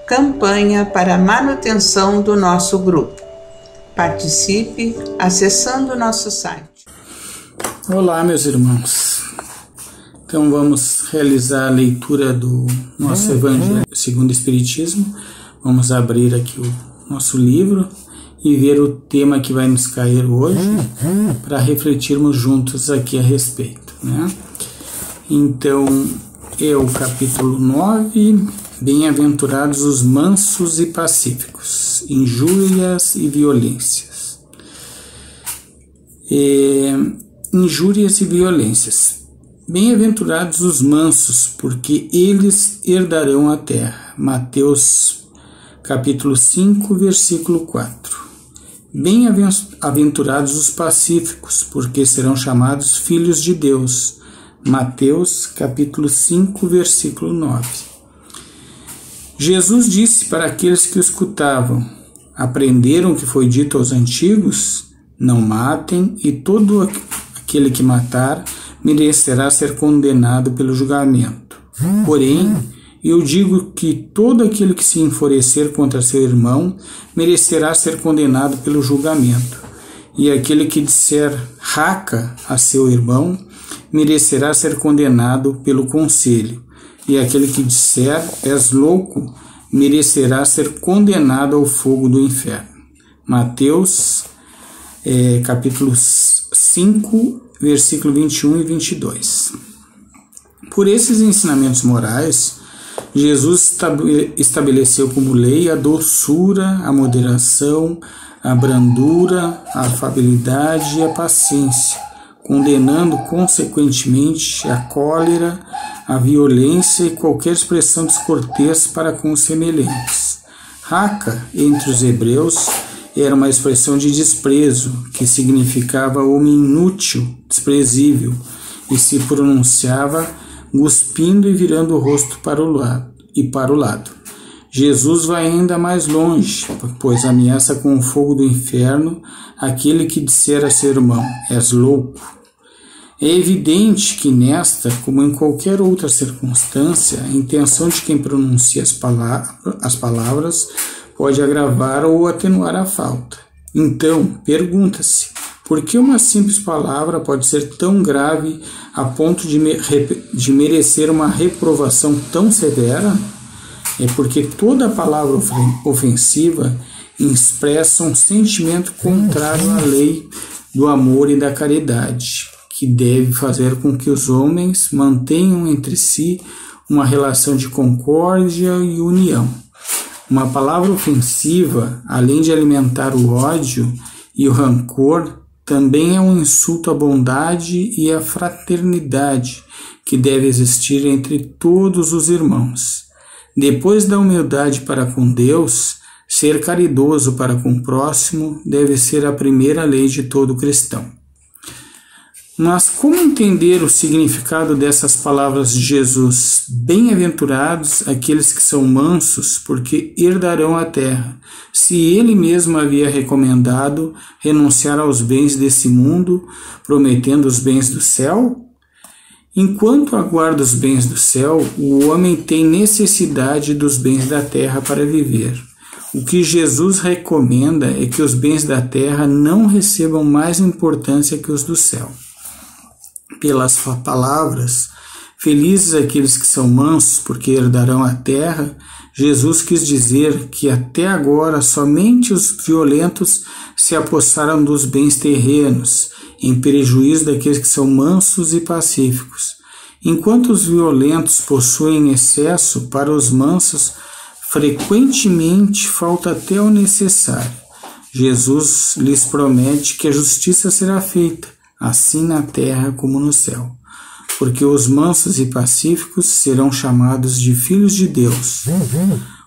campanha para a manutenção do nosso grupo. Participe acessando o nosso site. Olá, meus irmãos. Então vamos realizar a leitura do nosso Evangelho segundo o Espiritismo. Vamos abrir aqui o nosso livro e ver o tema que vai nos cair hoje para refletirmos juntos aqui a respeito, né? Então, é o capítulo 9, Bem-aventurados os mansos e pacíficos, injúrias e violências. Injúrias e violências. Bem-aventurados os mansos, porque eles herdarão a terra. Mateus capítulo 5, versículo 4. Bem-aventurados os pacíficos, porque serão chamados filhos de Deus. Mateus capítulo 5, versículo 9. Jesus disse para aqueles que o escutavam: aprenderam o que foi dito aos antigos? Não matem, e todo aquele que matar merecerá ser condenado pelo julgamento. Porém, eu digo que todo aquele que se enfurecer contra seu irmão merecerá ser condenado pelo julgamento. E aquele que disser raca a seu irmão merecerá ser condenado pelo conselho. E aquele que disser és louco merecerá ser condenado ao fogo do inferno. Mateus capítulo 5, versículo 21 e 22. Por esses ensinamentos morais, Jesus estabeleceu como lei a doçura, a moderação, a brandura, a afabilidade e a paciência, condenando consequentemente a cólera, a violência e qualquer expressão descortês para com os semelhantes. Raca, entre os hebreus, era uma expressão de desprezo, que significava homem inútil, desprezível, e se pronunciava cuspindo e virando o rosto para o lado. Jesus vai ainda mais longe, pois ameaça com o fogo do inferno aquele que disser a seu irmão: és louco. É evidente que nesta, como em qualquer outra circunstância, a intenção de quem pronuncia as palavras pode agravar ou atenuar a falta. Então, pergunta-se, por que uma simples palavra pode ser tão grave a ponto de merecer uma reprovação tão severa? É porque toda palavra ofensiva expressa um sentimento contrário à lei do amor e da caridade, que deve fazer com que os homens mantenham entre si uma relação de concórdia e união. Uma palavra ofensiva, além de alimentar o ódio e o rancor, também é um insulto à bondade e à fraternidade que deve existir entre todos os irmãos. Depois da humildade para com Deus, ser caridoso para com o próximo deve ser a primeira lei de todo cristão. Mas como entender o significado dessas palavras de Jesus? Bem-aventurados aqueles que são mansos, porque herdarão a terra, se ele mesmo havia recomendado renunciar aos bens desse mundo, prometendo os bens do céu? Enquanto aguarda os bens do céu, o homem tem necessidade dos bens da terra para viver. O que Jesus recomenda é que os bens da terra não recebam mais importância que os do céu. Pelas palavras, felizes aqueles que são mansos, porque herdarão a terra, Jesus quis dizer que até agora somente os violentos se apossaram dos bens terrenos, em prejuízo daqueles que são mansos e pacíficos. Enquanto os violentos possuem excesso, para os mansos frequentemente falta até o necessário. Jesus lhes promete que a justiça será feita, assim na terra como no céu, porque os mansos e pacíficos serão chamados de filhos de Deus.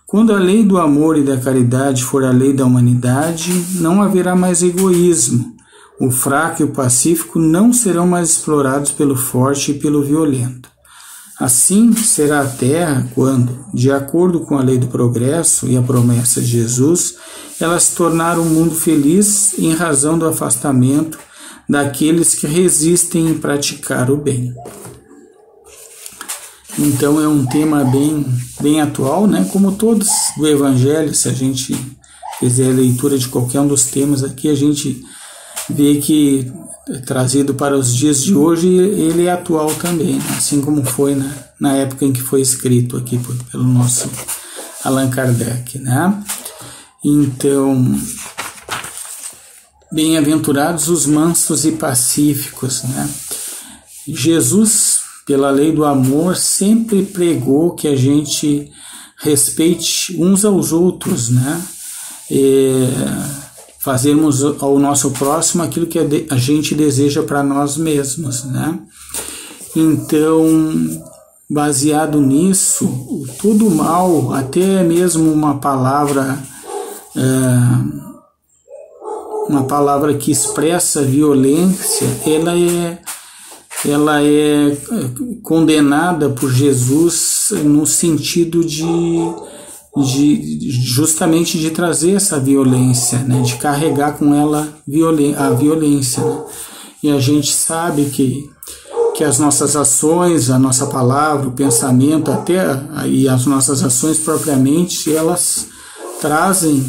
Quando a lei do amor e da caridade for a lei da humanidade, não haverá mais egoísmo. O fraco e o pacífico não serão mais explorados pelo forte e pelo violento. Assim será a terra quando, de acordo com a lei do progresso e a promessa de Jesus, ela se tornar um mundo feliz em razão do afastamento daqueles que resistem em praticar o bem. Então é um tema bem atual, né? Como todos do Evangelho, se a gente fizer a leitura de qualquer um dos temas aqui, a gente vê que, trazido para os dias de hoje, ele é atual também, assim como foi na época em que foi escrito aqui pelo nosso Allan Kardec, né? Então, bem-aventurados os mansos e pacíficos, né? Jesus, pela lei do amor, sempre pregou que a gente respeite uns aos outros, né? Fazermos ao nosso próximo aquilo que a gente deseja para nós mesmos, né? Então, baseado nisso, todo mal, até mesmo uma palavra que expressa violência, ela é condenada por Jesus no sentido justamente de trazer essa violência, né? De carregar com ela a violência, né? E a gente sabe que as nossas ações, a nossa palavra, o pensamento, e as nossas ações propriamente, elas trazem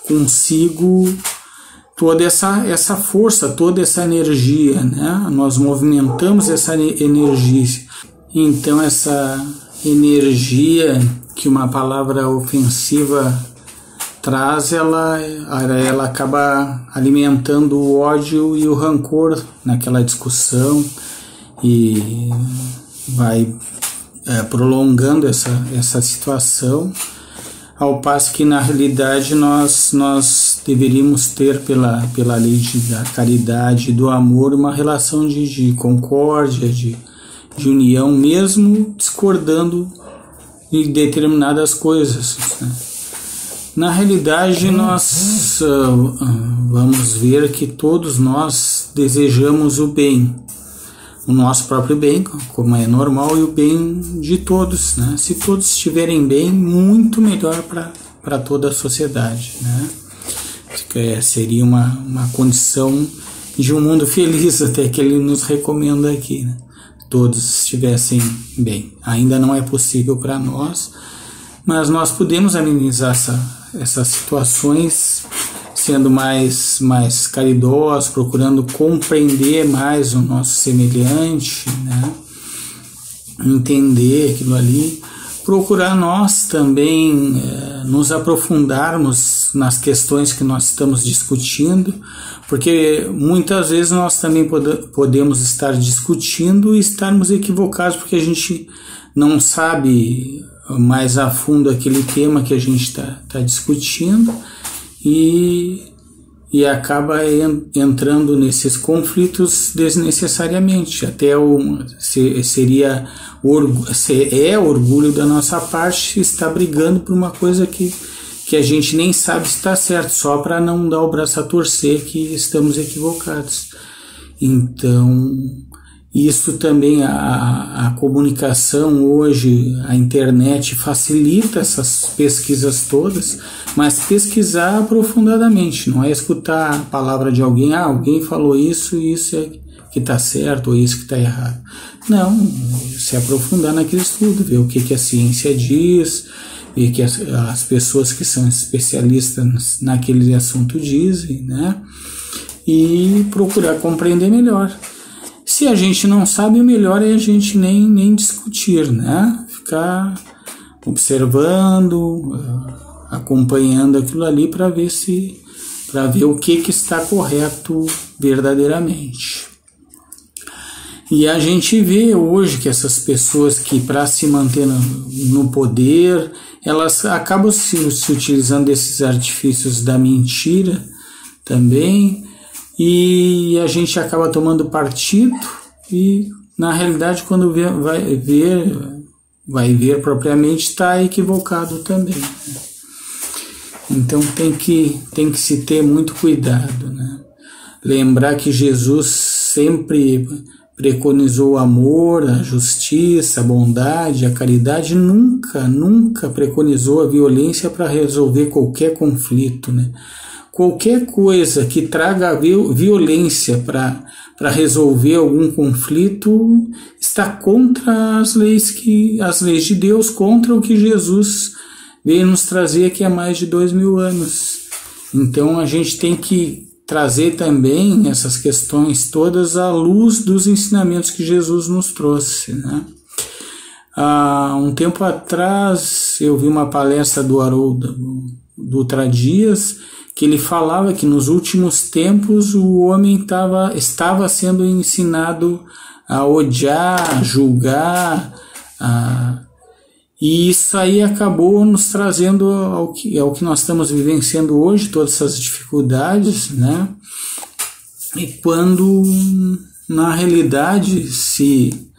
consigo toda essa força, toda essa energia, né? Nós movimentamos essa energia. Então essa energia que uma palavra ofensiva traz, ela acaba alimentando o ódio e o rancor naquela discussão e vai prolongando essa situação, ao passo que na realidade nós deveríamos ter pela lei da caridade e do amor uma relação de concórdia, de união, mesmo discordando de determinadas coisas, né? Na realidade nós vamos ver que todos nós desejamos o bem, o nosso próprio bem, como é normal, e o bem de todos, né? Se todos estiverem bem, muito melhor para toda a sociedade, né? Seria uma condição de um mundo feliz, até que ele nos recomenda aqui, né? Todos estivessem bem. Ainda não é possível para nós, mas nós podemos amenizar essas situações sendo mais caridosos, procurando compreender mais o nosso semelhante, né? Entender aquilo ali, procurar nós também nos aprofundarmos nas questões que nós estamos discutindo, porque muitas vezes nós também podemos estar discutindo e estarmos equivocados, porque a gente não sabe mais a fundo aquele tema que a gente está discutindo e acaba entrando nesses conflitos desnecessariamente. Até é orgulho da nossa parte estar brigando por uma coisa que a gente nem sabe se está certo, só para não dar o braço a torcer que estamos equivocados. Então, isso também, a comunicação hoje, a internet facilita essas pesquisas todas, mas pesquisar aprofundadamente, não é escutar a palavra de alguém, alguém falou isso e isso é que está certo ou isso que está errado. Não, se aprofundar naquele estudo, ver o que a ciência diz, ver o que as pessoas que são especialistas naquele assunto dizem, né? E procurar compreender melhor. Se a gente não sabe, o melhor é a gente nem discutir, né? Ficar observando, acompanhando aquilo ali para ver o que está correto verdadeiramente. E a gente vê hoje que essas pessoas que, para se manter no poder, elas acabam se utilizando desses artifícios da mentira também, e a gente acaba tomando partido e, na realidade, quando vai ver propriamente, está equivocado também, né? Então tem que se ter muito cuidado, né? Lembrar que Jesus sempre preconizou o amor, a justiça, a bondade, a caridade, nunca preconizou a violência para resolver qualquer conflito, né? Qualquer coisa que traga violência para resolver algum conflito está contra as leis de Deus, contra o que Jesus veio nos trazer aqui há mais de 2000 anos. Então a gente tem que trazer também essas questões todas à luz dos ensinamentos que Jesus nos trouxe, né? Há um tempo atrás eu vi uma palestra do Haroldo Dutra Dias, que ele falava que nos últimos tempos o homem estava sendo ensinado a odiar, a julgar, e isso aí acabou nos trazendo ao que nós estamos vivenciando hoje, todas essas dificuldades, né? E quando, na realidade, se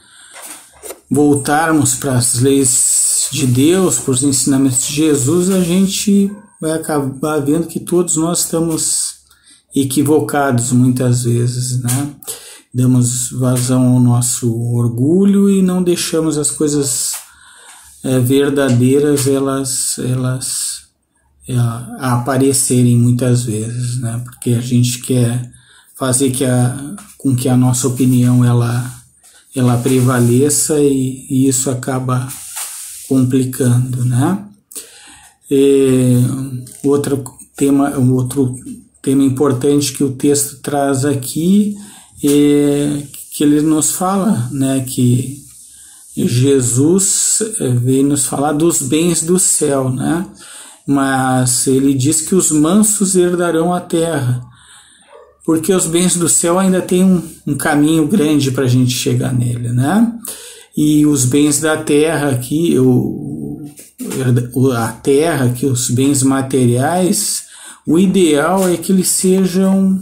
voltarmos para as leis de Deus, para os ensinamentos de Jesus, a gente vai acabar vendo que todos nós estamos equivocados muitas vezes, né? Damos vazão ao nosso orgulho e não deixamos as coisas verdadeiras elas aparecerem muitas vezes, né? Porque a gente quer fazer com que a nossa opinião ela prevaleça e isso acaba complicando, né? Um outro tema importante que o texto traz aqui é que ele nos fala, né, que Jesus veio nos falar dos bens do céu, né? Mas ele diz que os mansos herdarão a terra, porque os bens do céu ainda tem um caminho grande para a gente chegar nele, né? E os bens da terra aqui, a terra, que os bens materiais, o ideal é que eles sejam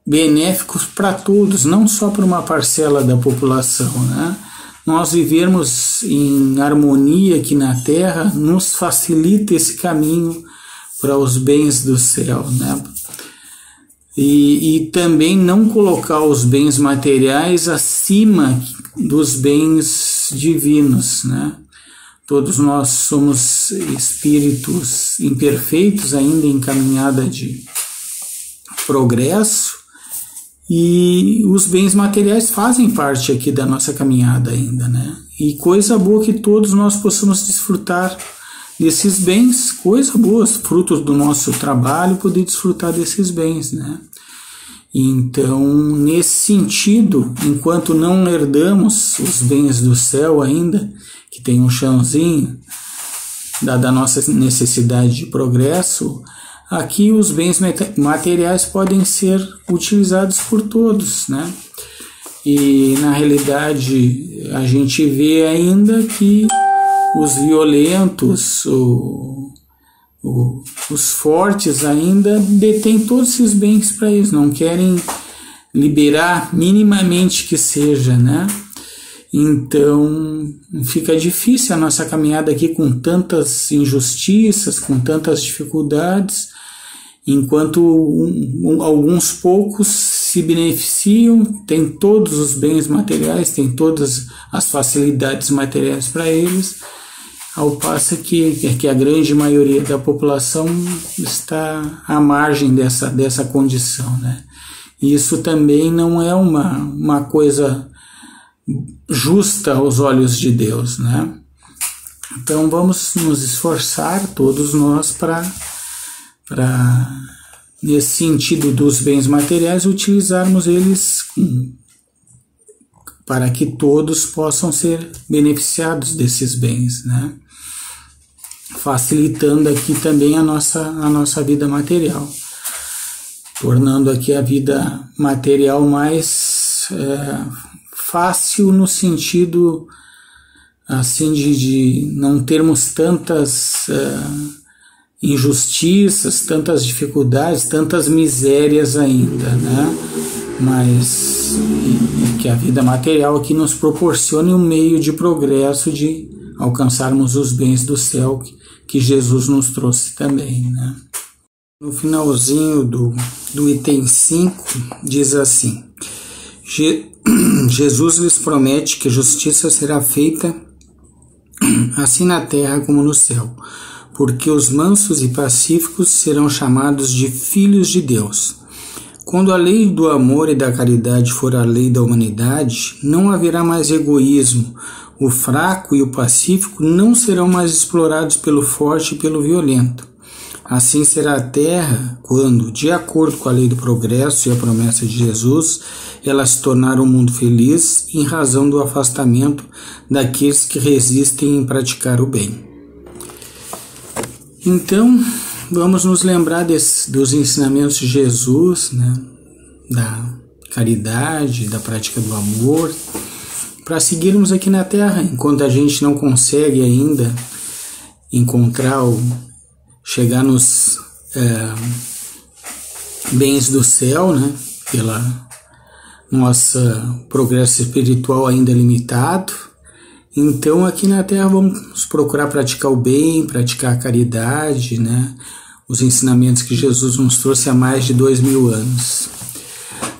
benéficos para todos, não só para uma parcela da população, né? Nós vivermos em harmonia aqui na terra nos facilita esse caminho para os bens do céu, né? E também não colocar os bens materiais acima dos bens divinos, né? Todos nós somos espíritos imperfeitos ainda em caminhada de progresso, e os bens materiais fazem parte aqui da nossa caminhada ainda, né? E coisa boa que todos nós possamos desfrutar desses bens, coisa boa, frutos do nosso trabalho, poder desfrutar desses bens, né? Então, nesse sentido, enquanto não herdamos os bens do céu ainda, que tem um chãozinho da nossa necessidade de progresso, aqui os bens materiais podem ser utilizados por todos, né? E na realidade a gente vê ainda que os violentos, os fortes ainda detêm todos esses bens para eles, não querem liberar minimamente que seja, né? Então fica difícil a nossa caminhada aqui com tantas injustiças, com tantas dificuldades, enquanto alguns poucos se beneficiam, têm todos os bens materiais, têm todas as facilidades materiais para eles, ao passo que a grande maioria da população está à margem dessa condição, né? E isso também não é uma coisa justa aos olhos de Deus, né? Então vamos nos esforçar, todos nós, para nesse sentido dos bens materiais, utilizarmos eles para que todos possam ser beneficiados desses bens, né? Facilitando aqui também a nossa vida material, tornando aqui a vida material mais fácil no sentido assim de não termos tantas injustiças, tantas dificuldades, tantas misérias ainda, né? Mas que a vida material aqui nos proporcione um meio de progresso, de alcançarmos os bens do céu que Jesus nos trouxe também, né? No finalzinho do item 5 diz assim: Jesus lhes promete que justiça será feita assim na terra como no céu, porque os mansos e pacíficos serão chamados de filhos de Deus. Quando a lei do amor e da caridade for a lei da humanidade, não haverá mais egoísmo. O fraco e o pacífico não serão mais explorados pelo forte e pelo violento. Assim será a Terra quando, de acordo com a lei do progresso e a promessa de Jesus, ela se tornar um mundo feliz em razão do afastamento daqueles que resistem em praticar o bem. Então, vamos nos lembrar dos ensinamentos de Jesus, né? Da caridade, da prática do amor, para seguirmos aqui na Terra, enquanto a gente não consegue ainda chegar nos bens do céu, né? Pela nossa progresso espiritual ainda limitado. Então aqui na Terra vamos procurar praticar o bem, praticar a caridade, né? Os ensinamentos que Jesus nos trouxe há mais de 2000 anos.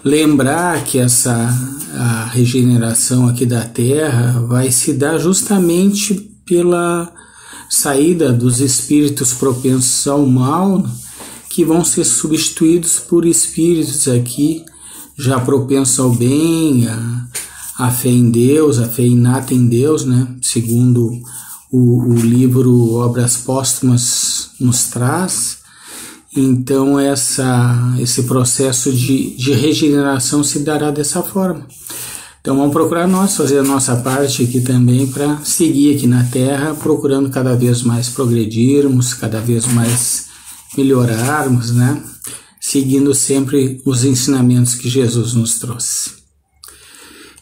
Lembrar que a regeneração aqui da Terra vai se dar justamente pela saída dos espíritos propensos ao mal, que vão ser substituídos por espíritos aqui já propensos ao bem, a fé em Deus, a fé inata em Deus, né? Segundo o livro Obras Póstumas nos traz. Então esse processo de regeneração se dará dessa forma. Então vamos procurar nós fazer a nossa parte aqui também para seguir aqui na Terra, procurando cada vez mais progredirmos, cada vez mais melhorarmos, né? Seguindo sempre os ensinamentos que Jesus nos trouxe.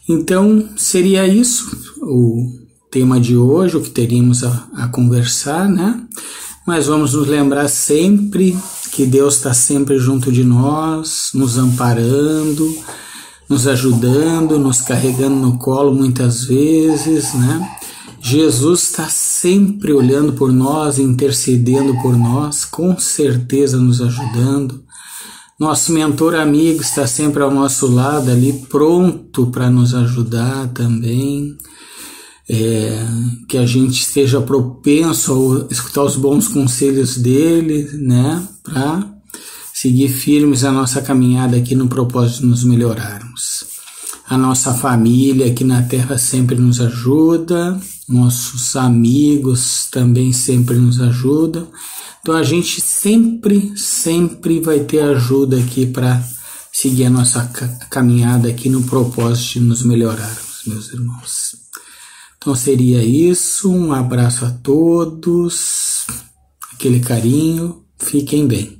Então seria isso o tema de hoje, o que teríamos a conversar, né? Mas vamos nos lembrar sempre que Deus está sempre junto de nós, nos amparando, nos ajudando, nos carregando no colo muitas vezes, né? Jesus está sempre olhando por nós, intercedendo por nós, com certeza nos ajudando. Nosso mentor amigo está sempre ao nosso lado ali, pronto para nos ajudar também. Que a gente esteja propenso a escutar os bons conselhos dele, né, para seguir firmes a nossa caminhada aqui no propósito de nos melhorarmos. A nossa família aqui na Terra sempre nos ajuda, nossos amigos também sempre nos ajudam, então a gente sempre vai ter ajuda aqui para seguir a nossa caminhada aqui no propósito de nos melhorarmos, meus irmãos. Então seria isso, um abraço a todos, aquele carinho, fiquem bem.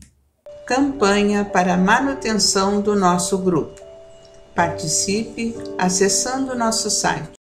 Campanha para a manutenção do nosso grupo. Participe acessando nosso site